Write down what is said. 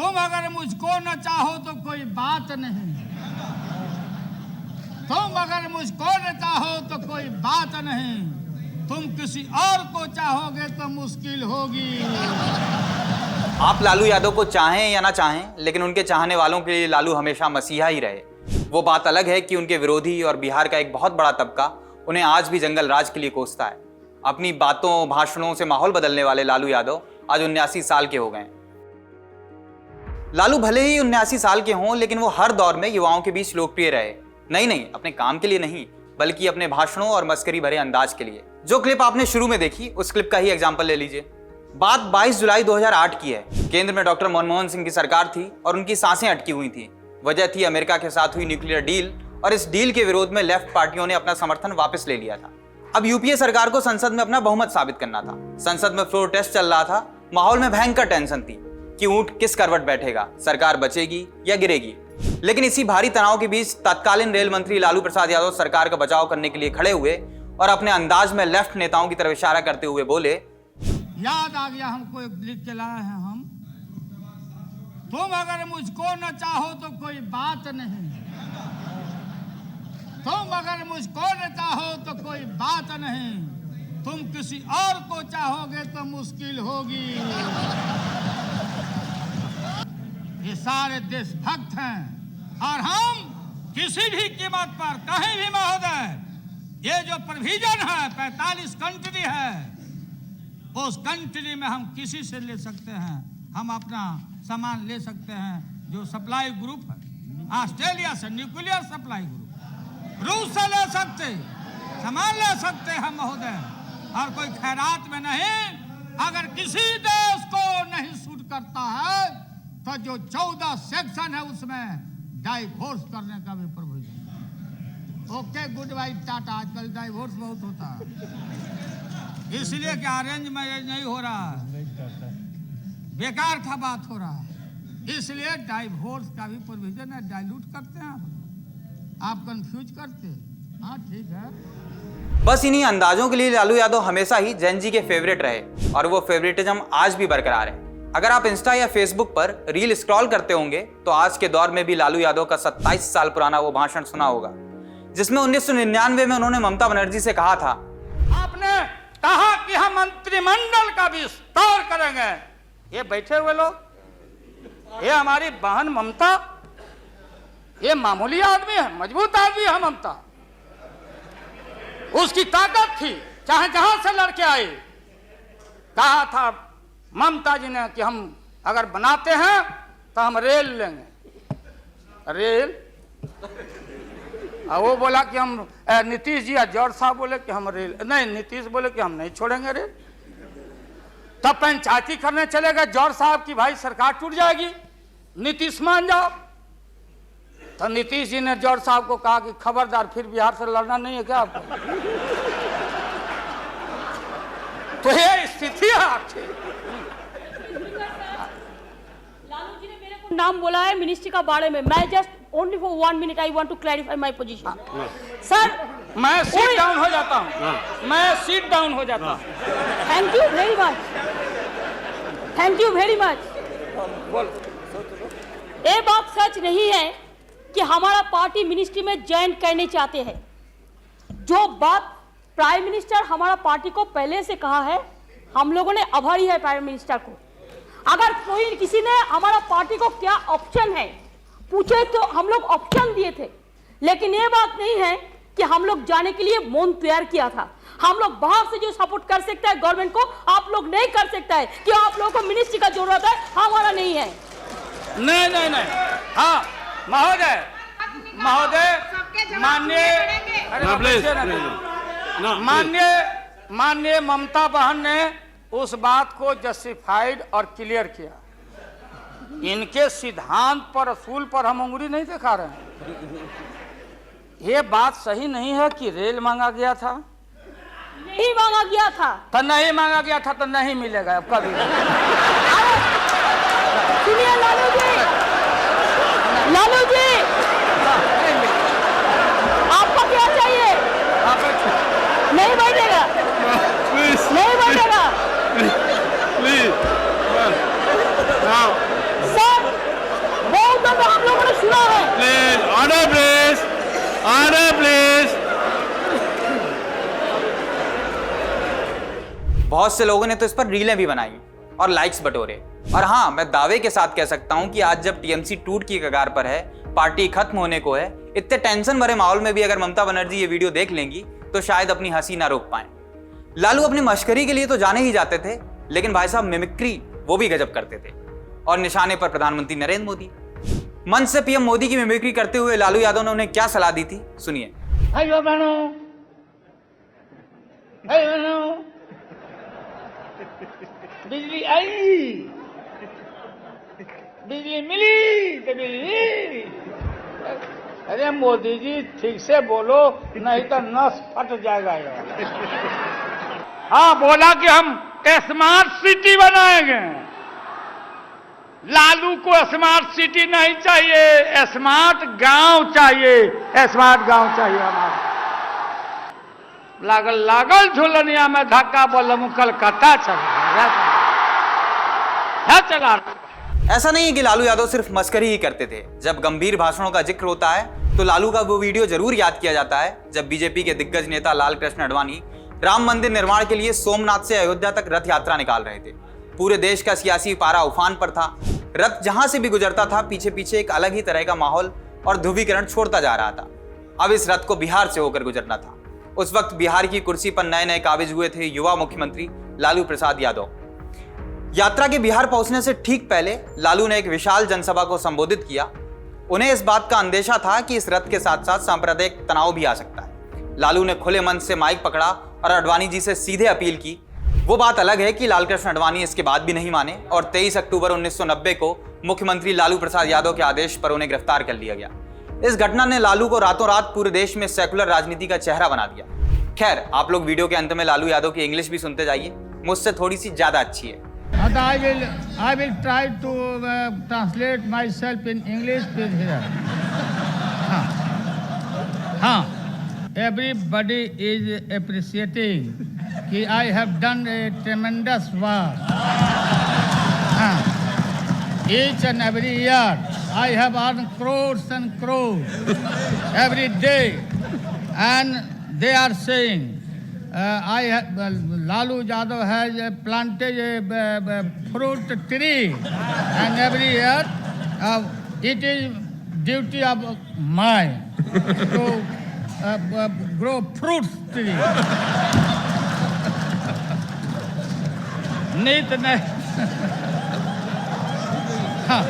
तुम अगर मुझको न चाहो तो कोई बात नहीं, तुम अगर मुझको न चाहो तो कोई बात नहीं, तुम किसी और को चाहोगे तो मुश्किल होगी। आप लालू यादव को चाहें या ना चाहें, लेकिन उनके चाहने वालों के लिए लालू हमेशा मसीहा ही रहे। वो बात अलग है कि उनके विरोधी और बिहार का एक बहुत बड़ा तबका उन्हें आज भी जंगल राज के लिए कोसता है। अपनी बातों भाषणों से माहौल बदलने वाले लालू यादव आज 79 साल के हो गए। लालू भले ही 79 साल के हों, लेकिन वो हर दौर में युवाओं के बीच लोकप्रिय रहे। नहीं, अपने काम के लिए नहीं, बल्कि अपने भाषणों और मस्करी भरे अंदाज के लिए। जो क्लिप आपने शुरू में देखी, उस क्लिप का ही एग्जाम्पल ले लीजिए। बात 22 जुलाई 2008 की है। केंद्र में डॉक्टर मनमोहन सिंह की सरकार थी और उनकी सांसें अटकी हुई थी। वजह थी अमेरिका के साथ हुई न्यूक्लियर डील, और इस डील के विरोध में लेफ्ट पार्टियों ने अपना समर्थन वापस ले लिया था। अब यूपीए सरकार को संसद में अपना बहुमत साबित करना था। संसद में फ्लोर टेस्ट चल रहा था। माहौल में भयंकर टेंशन थी कि ऊंट किस करवट बैठेगा, सरकार बचेगी या गिरेगी। लेकिन इसी भारी तनाव के बीच तत्कालीन रेल मंत्री लालू प्रसाद यादव सरकार का बचाव करने के लिए खड़े हुए और अपने अंदाज में लेफ्ट नेताओं की तरफ इशारा करते हुए बोले, याद आ गया हमको, एक लिख के लाए हैं हम। तुम अगर मुझको न चाहो तो कोई बात नहीं, तुम अगर मुझको न चाहो तो कोई बात नहीं, तुम किसी और को चाहोगे तो मुश्किल होगी। ये सारे देशभक्त हैं और हम किसी भी कीमत पर कहीं भी महोदय, ये जो प्रोविजन है 45 कंट्री है, उस कंट्री में हम किसी से ले सकते हैं, हम अपना सामान ले सकते हैं। जो सप्लाई ग्रुप है ऑस्ट्रेलिया से, न्यूक्लियर सप्लाई ग्रुप, रूस से ले सकते, सामान ले सकते हैं महोदय, और कोई खैरात में नहीं। अगर किसी देश को नहीं सूट करता है तो जो 14 सेक्शन है उसमें डाइवोर्स करने का भी provision. Okay, good bye, ta-ta. आजकल डाइवोर्स बहुत होता है, इसलिए कि अरेंज मैरिज नहीं हो रहा है, बेकार का बात हो रहा है, इसलिए डाइवोर्स का भी प्रोविजन है। डाइल्यूट करते हैं आप कंफ्यूज करते हैं। हाँ ठीक है। बस इन्हीं अंदाजों के लिए लालू यादव हमेशा ही जैन जी के फेवरेट रहे और वो फेवरेटिज्म आज भी बरकरार है। अगर आप इंस्टा या फेसबुक पर रील स्क्रॉल करते होंगे तो आज के दौर में भी लालू यादव का 27 साल पुराना वो भाषण सुना होगा, जिसमें 1999 में उन्होंने ममता बनर्जी से कहा था, आपने कहा कि हम मंत्रिमंडल का विस्तार करेंगे। ये बैठे हुए लोग, ये हमारी बहन ममता, ये मामूली आदमी है, मजबूत आदमी है ममता। उसकी ताकत थी, चाहे जहां से लड़के आए। कहा था ममता जी ने कि हम अगर बनाते हैं तो हम रेल लेंगे। रेल, और वो बोला कि हम, नीतीश जी या जॉर्ज साहब बोले कि हम रेल नहीं, नीतीश बोले कि हम नहीं छोड़ेंगे रेल। तब पंचायती करने चले गए जॉर्ज साहब की भाई सरकार टूट जाएगी, नीतीश मान जाओ। तो नीतीश जी ने जॉर्ज साहब को कहा कि खबरदार, फिर बिहार से लड़ना नहीं है क्या आपको? तो ये स्थिति है आपकी। लालू जी ने मेरे को नाम बोला है मिनिस्ट्री का बारे में। मैं just only for 1 minute I want to clarify my position. Sir, मैं सीट डाउन हो जाता हूँ, मैं सीट डाउन हो जाता हूँ। Thank you very much, thank you very much. ये बात सच नहीं है कि हमारा पार्टी मिनिस्ट्री में ज्वाइन करने चाहते हैं। जो बात प्राइम मिनिस्टर हमारा पार्टी को पहले से कहा है, हम लोगों ने आभारी है प्राइम मिनिस्टर को। अगर कोई किसी ने हमारा पार्टी को क्या ऑप्शन है पूछे तो हम लोग ऑप्शन दिए थे, लेकिन ये बात नहीं है कि हम लोग जाने के लिए मन तैयार किया था। हम लोग बाहर से जो सपोर्ट कर सकता है गवर्नमेंट को, आप लोग नहीं कर सकता है कि आप लोगों को मिनिस्ट्री का जरूरत है, हमारा नहीं है। नहीं नहीं नहीं, हाँ महोदय, महोदय, माननीय ममता बहन ने उस बात को जस्टिफाइड और क्लियर किया। इनके सिद्धांत पर, असूल पर हम उंगली नहीं दिखा रहे हैं। ये बात सही नहीं है कि रेल मांगा गया था, नहीं मांगा गया था तो नहीं मांगा गया था तो नहीं मिलेगा अब कभी। सुनिए लालू जी, लालू जी, आपको क्या चाहिए? नहीं बैठेगा, नहीं बैठेगा। Sir please, order please, order please. बहुत से लोगों ने तो इस पर रीलें भी बनाई और लाइक्स बटोरे। और हाँ, मैं दावे के साथ कह सकता हूं कि आज जब टीएमसी टूट की कगार पर है, पार्टी खत्म होने को है, इतने टेंशन भरे माहौल में भी अगर ममता बनर्जी ये वीडियो देख लेंगी तो शायद अपनी हंसी ना रोक पाए। लालू अपनी मश्करी के लिए तो जाने ही जाते थे, लेकिन भाई साहब मिमिक्री वो भी गजब करते थे। और निशाने पर प्रधानमंत्री नरेंद्र मोदी। मंच से पीएम मोदी की मिमिक्री करते हुए लालू यादव ने उन्हें क्या सलाह दी थी, सुनिए। भाइयों बहनों, बिजली आई, बिजली मिली तो बिजली। अरे मोदी जी ठीक से बोलो, नहीं तो नस फट जाएगा यार। हाँ, बोला कि हम स्मार्ट सिटी बनाएंगे। लालू को स्मार्ट सिटी नहीं चाहिए, स्मार्ट गांव चाहिए, स्मार्ट गांव चाहिए हमारा। लागल लागल झुलनिया में धक्का बोलम कलकत्ता चला। ऐसा नहीं है कि लालू यादव सिर्फ मस्करी ही करते थे। जब गंभीर भाषणों का जिक्र होता है तो लालू का वो वीडियो जरूर याद किया जाता है जब बीजेपी के दिग्गज नेता लाल कृष्ण आडवाणी राम मंदिर निर्माण के लिए सोमनाथ से अयोध्या तक रथ यात्रा निकाल रहे थे। पूरे देश का सियासी पारा उफान पर था। रथ जहां से भी गुजरता था, पीछे पीछे एक अलग ही तरह का माहौल और ध्रुवीकरण छोड़ता जा रहा था। अब इस रथ को बिहार से होकर गुजरना था। उस वक्त बिहार की कुर्सी पर नए नए काबिज हुए थे युवा मुख्यमंत्री लालू प्रसाद यादव। यात्रा के बिहार पहुंचने से ठीक पहले लालू ने एक विशाल जनसभा को संबोधित किया। उन्हें इस बात का अंदेशा था कि इस रथ के साथ साथ सांप्रदायिक तनाव भी आ सकता है। लालू ने खुले मन से माइक पकड़ा और आडवाणी जी से सीधे अपील की। वो बात अलग है कि लालकृष्ण आडवाणी इसके बाद भी नहीं माने और 23 अक्टूबर 1990 को मुख्यमंत्री लालू प्रसाद यादव के आदेश पर उन्हें गिरफ्तार कर लिया गया। इस घटना ने लालू को रातों रात पूरे देश में सेकुलर राजनीति का चेहरा बना दिया। खैर, आप लोग वीडियो के अंत में लालू यादव की इंग्लिश भी सुनते जाइए, मुझसे थोड़ी सी ज्यादा अच्छी है। I will try to translate myself in English here. Everybody is appreciating that I have done a tremendous work. Each and every year I have earned crores and crores every day, and they are saying Lalu Yadav has planted a fruit tree, and every year it is duty of mine to grow fruit tree. नहीं तो नहीं। हाँ